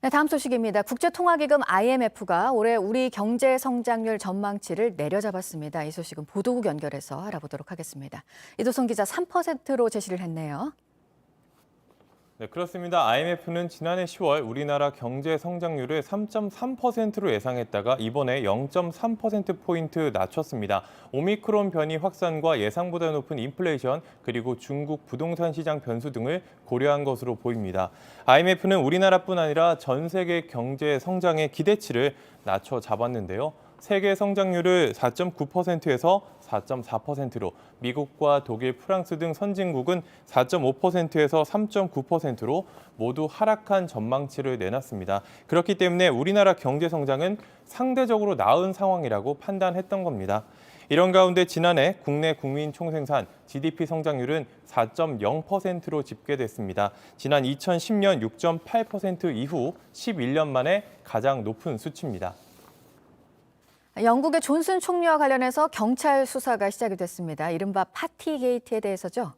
네, 다음 소식입니다. 국제통화기금 IMF가 올해 우리 경제 성장률 전망치를 내려잡았습니다. 이 소식은 보도국 연결해서 알아보도록 하겠습니다. 이도성 기자 3%로 제시를 했네요. 네, 그렇습니다. IMF는 지난해 10월 우리나라 경제 성장률을 3.3%로 예상했다가 이번에 0.3%포인트 낮췄습니다. 오미크론 변이 확산과 예상보다 높은 인플레이션, 그리고 중국 부동산 시장 변수 등을 고려한 것으로 보입니다. IMF는 우리나라뿐 아니라 전 세계 경제 성장의 기대치를 낮춰 잡았는데요. 세계 성장률을 4.9%에서 4.4%로, 미국과 독일, 프랑스 등 선진국은 4.5%에서 3.9%로 모두 하락한 전망치를 내놨습니다. 그렇기 때문에 우리나라 경제 성장은 상대적으로 나은 상황이라고 판단했던 겁니다. 이런 가운데 지난해 국내 국민 총생산 GDP 성장률은 4.0%로 집계됐습니다. 지난 2010년 6.8% 이후 11년 만에 가장 높은 수치입니다. 영국의 존슨 총리와 관련해서 경찰 수사가 시작이 됐습니다. 이른바 파티게이트에 대해서죠.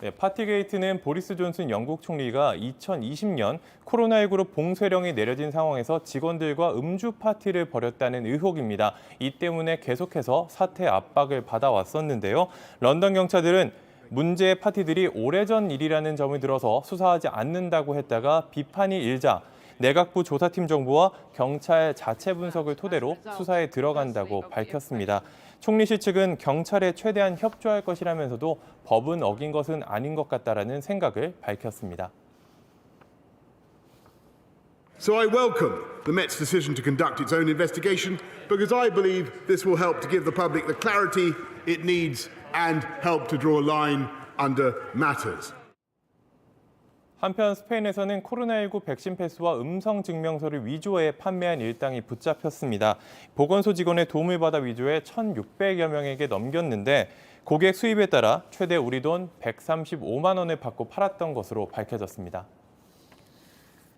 네, 파티게이트는 보리스 존슨 영국 총리가 2020년 코로나19로 봉쇄령이 내려진 상황에서 직원들과 음주 파티를 벌였다는 의혹입니다. 이 때문에 계속해서 사퇴 압박을 받아왔었는데요. 런던 경찰들은 문제의 파티들이 오래전 일이라는 점을 들어서 수사하지 않는다고 했다가 비판이 일자 내각부 조사팀 정보와 경찰 자체 분석을 토대로 수사에 들어간다고 밝혔습니다. 총리실 측은 경찰에 최대한 협조할 것이라면서도 법은 어긴 것은 아닌 것 같다라는 생각을 밝혔습니다. So I welcome the Met's decision to conduct its own investigation because I believe this will help to give the public the clarity it needs and help to draw a line under matters. 한편 스페인에서는 코로나19 백신 패스와 음성 증명서를 위조해 판매한 일당이 붙잡혔습니다. 보건소 직원의 도움을 받아 위조해 1,600여 명에게 넘겼는데 고객 수입에 따라 최대 우리 돈 135만 원을 받고 팔았던 것으로 밝혀졌습니다.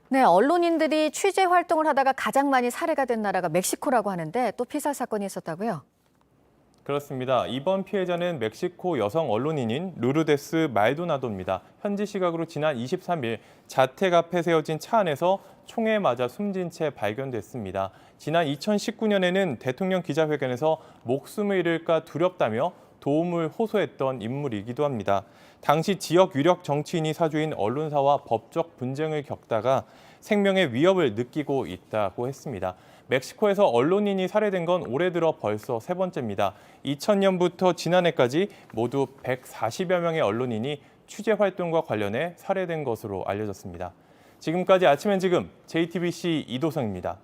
네, 언론인들이 취재 활동을 하다가 가장 많이 살해가 된 나라가 멕시코라고 하는데 또 피살 사건이 있었다고요? 그렇습니다. 이번 피해자는 멕시코 여성 언론인인 루르데스 말도나도입니다. 현지 시각으로 지난 23일 자택 앞에 세워진 차 안에서 총에 맞아 숨진 채 발견됐습니다. 지난 2019년에는 대통령 기자회견에서 목숨을 잃을까 두렵다며 도움을 호소했던 인물이기도 합니다. 당시 지역 유력 정치인이 사주인 언론사와 법적 분쟁을 겪다가 생명의 위협을 느끼고 있다고 했습니다. 멕시코에서 언론인이 살해된 건 올해 들어 벌써 세 번째입니다. 2000년부터 지난해까지 모두 140여 명의 언론인이 취재 활동과 관련해 살해된 것으로 알려졌습니다. 지금까지 아침엔 지금 JTBC 이도성입니다.